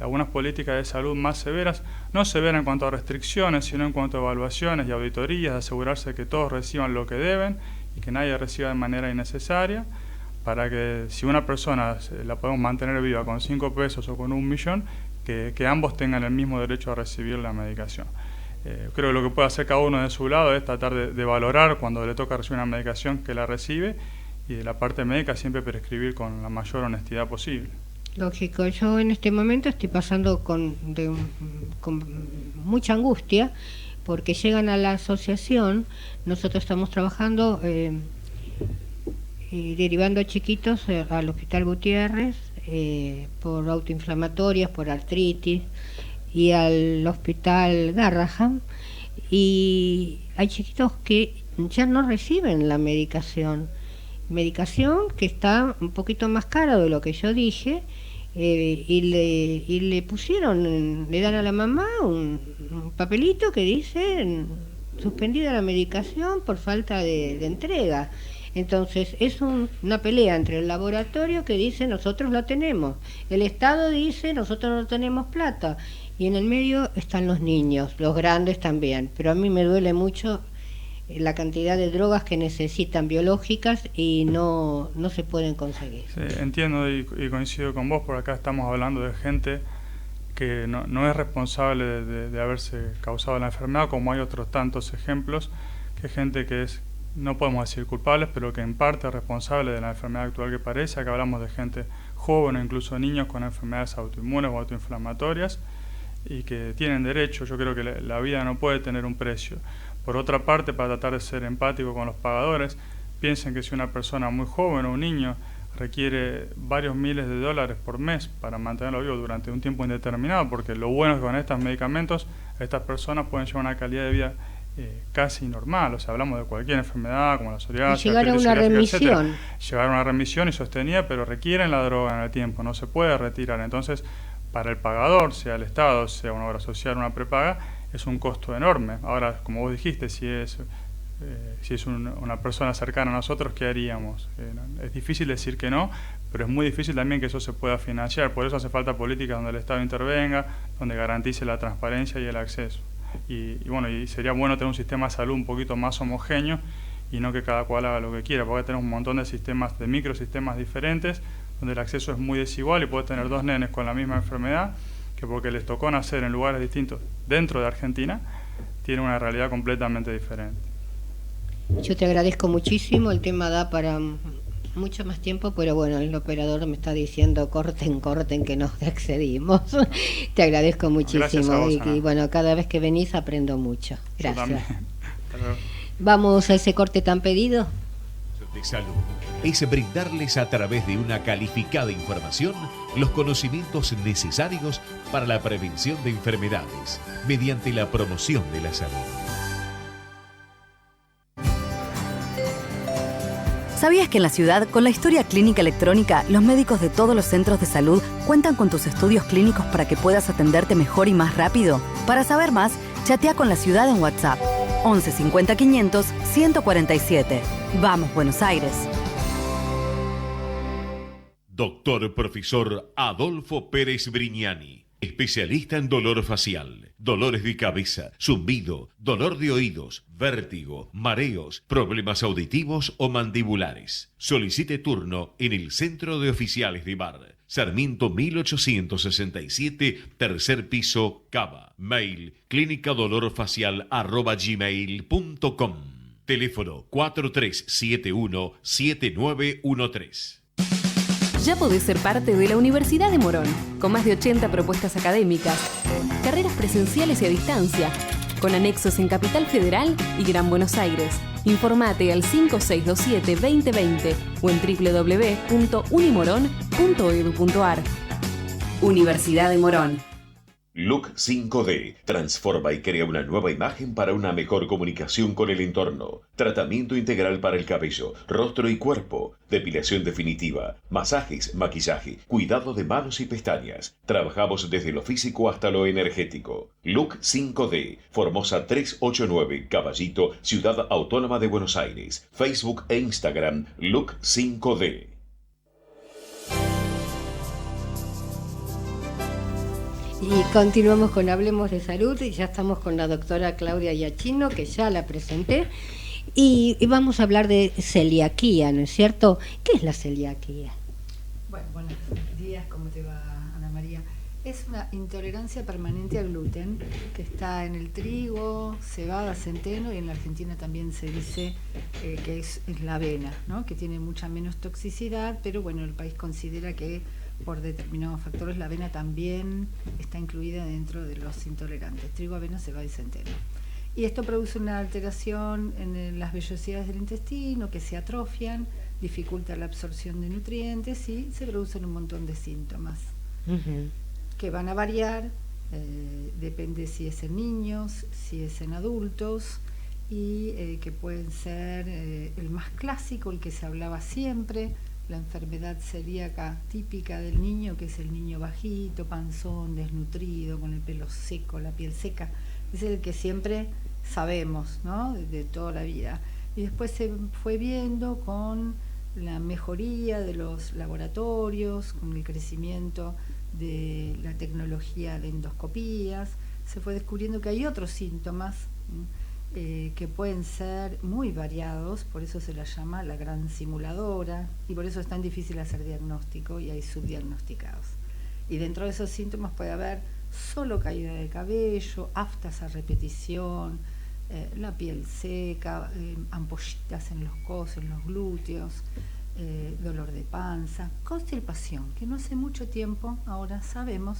algunas políticas de salud más severas, no severas en cuanto a restricciones, sino en cuanto a evaluaciones y auditorías, de asegurarse que todos reciban lo que deben y que nadie reciba de manera innecesaria, para que si una persona la podemos mantener viva con 5 pesos o con 1 millón, que ambos tengan el mismo derecho a recibir la medicación. Creo que lo que puede hacer cada uno de su lado es tratar de valorar cuando le toca recibir una medicación que la recibe, y de la parte médica siempre prescribir con la mayor honestidad posible. Lógico, yo en este momento estoy pasando con mucha angustia porque llegan a la asociación, nosotros estamos trabajando y derivando chiquitos al Hospital Gutiérrez por autoinflamatorias, por artritis, y al Hospital Garrahan, y hay chiquitos que ya no reciben la medicación que está un poquito más cara de lo que yo dije, y le pusieron, le dan a la mamá un papelito que dice suspendida la medicación por falta de entrega. Entonces es una pelea entre el laboratorio que dice nosotros la tenemos, el Estado dice nosotros no tenemos plata, y en el medio están los niños, los grandes también. Pero a mí me duele mucho la cantidad de drogas que necesitan biológicas y no se pueden conseguir. Sí, entiendo y coincido con vos, por acá estamos hablando de gente que no es responsable de haberse causado la enfermedad, como hay otros tantos ejemplos, que gente que es, no podemos decir culpables, pero que en parte es responsable de la enfermedad actual que parece. Acá hablamos de gente joven o incluso niños con enfermedades autoinmunes o autoinflamatorias y que tienen derecho. Yo creo que la vida no puede tener un precio. Por otra parte, para tratar de ser empático con los pagadores, piensen que si una persona muy joven o un niño requiere varios miles de dólares por mes para mantenerlo vivo durante un tiempo indeterminado, porque lo bueno es que con estos medicamentos estas personas pueden llevar una calidad de vida casi normal, o sea, hablamos de cualquier enfermedad como la psoriasis, llegar a una remisión, llegar a una remisión y sostenida, pero requieren la droga en el tiempo, no se puede retirar. Entonces, para el pagador, sea el Estado, sea una obra social, una prepaga, es un costo enorme. Ahora, como vos dijiste, si es una persona cercana a nosotros, ¿qué haríamos? Es difícil decir que no, pero es muy difícil también que eso se pueda financiar. Por eso hace falta políticas donde el Estado intervenga, donde garantice la transparencia y el acceso. Y sería bueno tener un sistema de salud un poquito más homogéneo y no que cada cual haga lo que quiera, porque tenemos un montón de sistemas, de microsistemas diferentes, donde el acceso es muy desigual y puedes tener 2 nenes con la misma enfermedad que porque les tocó nacer en lugares distintos dentro de Argentina, tiene una realidad completamente diferente. Yo te agradezco muchísimo, el tema da para mucho más tiempo, pero bueno, el operador me está diciendo corten que nos excedimos. Te agradezco muchísimo y bueno, cada vez que venís aprendo mucho. Gracias. Vamos a ese corte tan pedido. De salud es brindarles a través de una calificada información los conocimientos necesarios para la prevención de enfermedades mediante la promoción de la salud. ¿Sabías que en la ciudad, con la historia clínica electrónica, los médicos de todos los centros de salud cuentan con tus estudios clínicos para que puedas atenderte mejor y más rápido? Para saber más, chatea con la ciudad en WhatsApp 11 50 500 147. Vamos, Buenos Aires. Doctor Profesor Adolfo Pérez Brignani, especialista en dolor facial, dolores de cabeza, zumbido, dolor de oídos, vértigo, mareos, problemas auditivos o mandibulares. Solicite turno en el Centro de Oficiales de Bar, Sarmiento 1867, tercer piso, Cava. Mail clinicadolorfacial@gmail.com. Teléfono 4371-7913. Ya podés ser parte de la Universidad de Morón, con más de 80 propuestas académicas, carreras presenciales y a distancia, con anexos en Capital Federal y Gran Buenos Aires. Informate al 5627-2020 o en www.unimorón.edu.ar. Universidad de Morón. Look 5D transforma y crea una nueva imagen para una mejor comunicación con el entorno. Tratamiento integral para el cabello, rostro y cuerpo, depilación definitiva, masajes, maquillaje, cuidado de manos y pestañas. Trabajamos desde lo físico hasta lo energético. Look 5D, Formosa 389, Caballito, Ciudad Autónoma de Buenos Aires. Facebook e Instagram, Look 5D. Y continuamos con Hablemos de Salud y ya estamos con la doctora Claudia Iachino, que ya la presenté, y vamos a hablar de celiaquía, ¿no es cierto? ¿Qué es la celiaquía? Bueno, buenos días, ¿cómo te va, Ana María? Es una intolerancia permanente al gluten que está en el trigo, cebada, centeno, y en la Argentina también se dice que es la avena, ¿no? Que tiene mucha menos toxicidad, pero bueno, el país considera que por determinados factores la avena también está incluida dentro de los intolerantes: trigo, avena, cebada y centeno. Y esto produce una alteración en las vellosidades del intestino que se atrofian, dificulta la absorción de nutrientes y se producen un montón de síntomas que van a variar, depende si es en niños, si es en adultos, y que pueden ser el más clásico, el que se hablaba siempre, la enfermedad celíaca típica del niño, que es el niño bajito, panzón, desnutrido, con el pelo seco, la piel seca. Es el que siempre sabemos, ¿no? De toda la vida. Y después se fue viendo con la mejoría de los laboratorios, con el crecimiento de la tecnología de endoscopías, se fue descubriendo que hay otros síntomas que pueden ser muy variados, por eso se la llama la gran simuladora, y por eso es tan difícil hacer diagnóstico y hay subdiagnosticados. Y dentro de esos síntomas puede haber solo caída de cabello, aftas a repetición, la piel seca, ampollitas en los codos, en los glúteos, dolor de panza, constipación, que no hace mucho tiempo ahora sabemos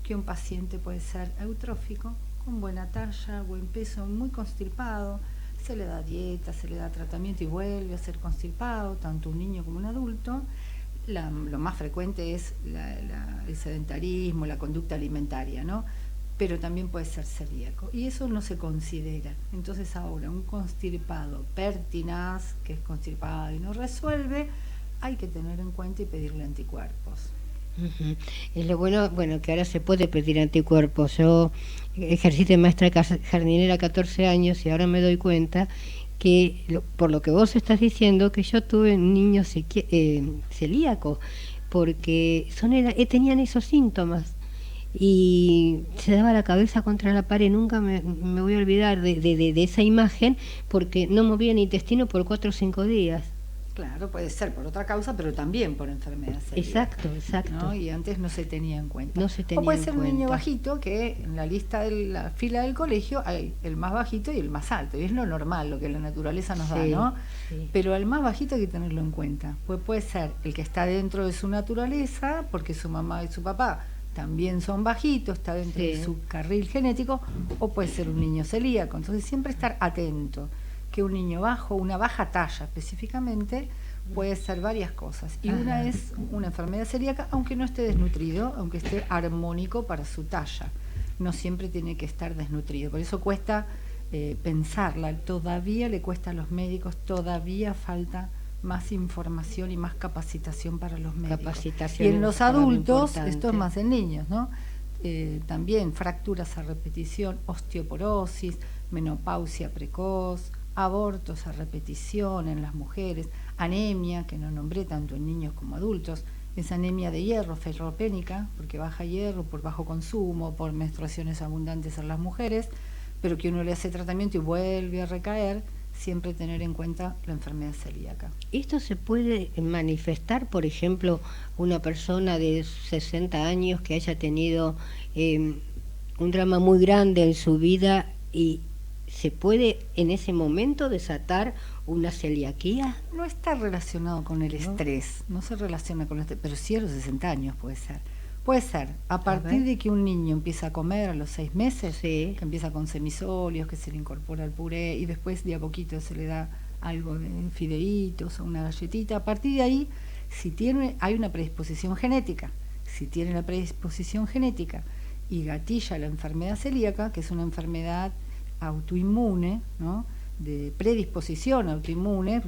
que un paciente puede ser eutrófico, con buena talla, buen peso, muy constipado, se le da dieta, se le da tratamiento y vuelve a ser constipado, tanto un niño como un adulto. Lo más frecuente es el sedentarismo, la conducta alimentaria, ¿no? Pero también puede ser celíaco, y eso no se considera. Entonces ahora un constipado pertinaz, que es constipado y no resuelve, hay que tener en cuenta y pedirle anticuerpos. Es lo bueno que ahora se puede pedir anticuerpos. Yo ejercí de maestra jardinera 14 años y ahora me doy cuenta que por lo que vos estás diciendo, que yo tuve un niño celíaco, porque tenían esos síntomas y se daba la cabeza contra la pared. Nunca me voy a olvidar de esa imagen, porque no movía el intestino por 4 o 5 días. Claro, puede ser por otra causa, pero también por enfermedad celíaca. Exacto. ¿No? Y antes no se tenía en cuenta. O puede ser un niño bajito, que en la lista de la fila del colegio hay el más bajito y el más alto, y es lo normal, lo que la naturaleza nos da, ¿no? Sí. Pero al más bajito hay que tenerlo en cuenta. Puede ser el que está dentro de su naturaleza, porque su mamá y su papá también son bajitos, está dentro de su carril genético, o puede ser un niño celíaco. Entonces siempre estar atento, que un niño bajo, una baja talla específicamente, puede ser varias cosas. Y una es una enfermedad celíaca, aunque no esté desnutrido, aunque esté armónico para su talla. No siempre tiene que estar desnutrido. Por eso cuesta pensarla, todavía le cuesta a los médicos, todavía falta más información y más capacitación para los médicos. Y en los adultos, esto es más en niños, ¿no? También fracturas a repetición, osteoporosis, menopausia precoz, abortos a repetición en las mujeres, anemia, que no nombré tanto en niños como adultos, es anemia de hierro, ferropénica, porque baja hierro por bajo consumo, por menstruaciones abundantes en las mujeres, pero que uno le hace tratamiento y vuelve a recaer. Siempre tener en cuenta la enfermedad celíaca. ¿Esto se puede manifestar, por ejemplo, una persona de 60 años que haya tenido un drama muy grande en su vida y se puede en ese momento desatar una celiaquía? No está relacionado con el estrés, no se relaciona con el estrés, pero sí a los 60 años puede ser. Puede ser a partir de que un niño empieza a comer a los 6 meses, que empieza con semisóleos, que se le incorpora el puré y después de a poquito se le da algo de fideitos o una galletita. A partir de ahí, hay una predisposición genética. Si tiene la predisposición genética y gatilla la enfermedad celíaca, que es una enfermedad autoinmune, ¿no? De predisposición autoinmune,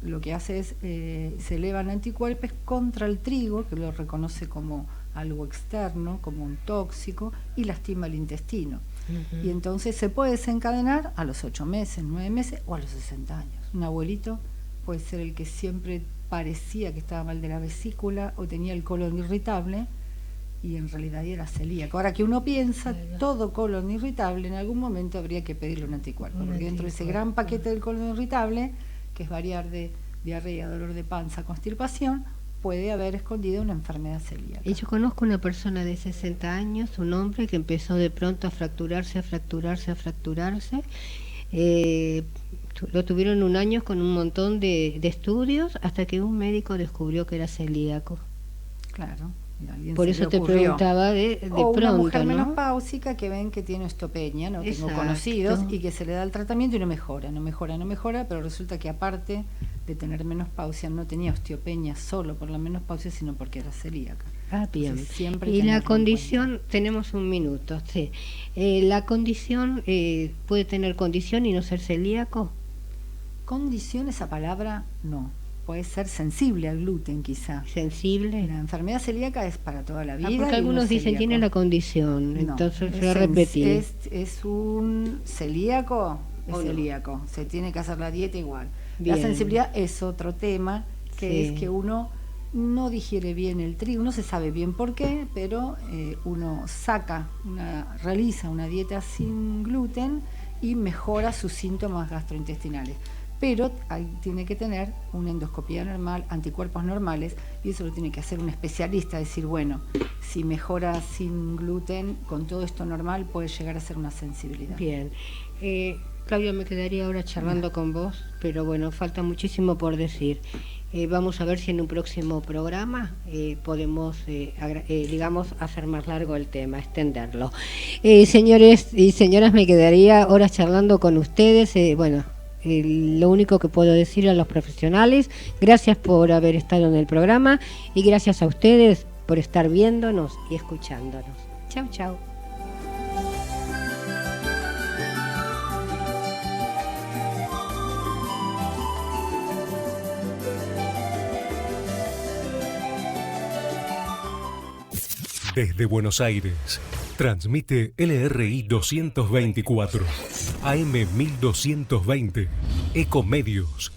lo que hace es se elevan anticuerpos contra el trigo, que lo reconoce como algo externo, como un tóxico, y lastima el intestino. Y entonces se puede desencadenar a los 8 meses, 9 meses o a los 60 años. Un abuelito puede ser el que siempre parecía que estaba mal de la vesícula o tenía el colon irritable, y en realidad era celíaco. Ahora que uno piensa, todo colon irritable en algún momento habría que pedirle un anticuerpo, porque dentro de ese gran paquete del colon irritable, que es variar de diarrea, dolor de panza, constipación, puede haber escondido una enfermedad celíaca. Y yo conozco una persona de 60 años, un hombre que empezó de pronto a fracturarse. Lo tuvieron un año con un montón de estudios hasta que un médico descubrió que era celíaco. Claro. Por eso te preguntaba de o pronto, una mujer ¿no? menopáusica que ven que tiene osteopenia, ¿no? Tengo Exacto. conocidos, y que se le da el tratamiento y no mejora, pero resulta que aparte de tener menopausia no tenía osteopenia solo por la menopausia, sino porque era celíaca. Ah, bien. Entonces, siempre Y la tenerlo en condición, tenemos un minuto, sí. La condición, ¿puede tener condición y no ser celíaco? Condición, esa palabra, no. Puede ser sensible al gluten, quizá. ¿Sensible? La enfermedad celíaca es para toda la vida. Porque y algunos uno dicen, celíaco. tiene la condición, No, entonces es voy a repetir. Es un celíaco, es ¿O no? celíaco. Se tiene que hacer la dieta igual. Bien. La sensibilidad es otro tema, que Sí. es que uno no digiere bien el trigo, no se sabe bien por qué, pero uno realiza una dieta sin gluten y mejora sus síntomas gastrointestinales. Pero tiene que tener una endoscopía normal, anticuerpos normales, y eso lo tiene que hacer un especialista, decir, bueno, si mejora sin gluten, con todo esto normal, puede llegar a ser una sensibilidad. Bien. Claudio, me quedaría ahora charlando con vos, pero bueno, falta muchísimo por decir. Vamos a ver si en un próximo programa podemos, digamos, hacer más largo el tema, extenderlo. Señores y señoras, me quedaría horas charlando con ustedes. Lo único que puedo decir a los profesionales, gracias por haber estado en el programa y gracias a ustedes por estar viéndonos y escuchándonos. Chau, chau. Desde Buenos Aires, transmite LRI 224, AM 1220, Ecomedios.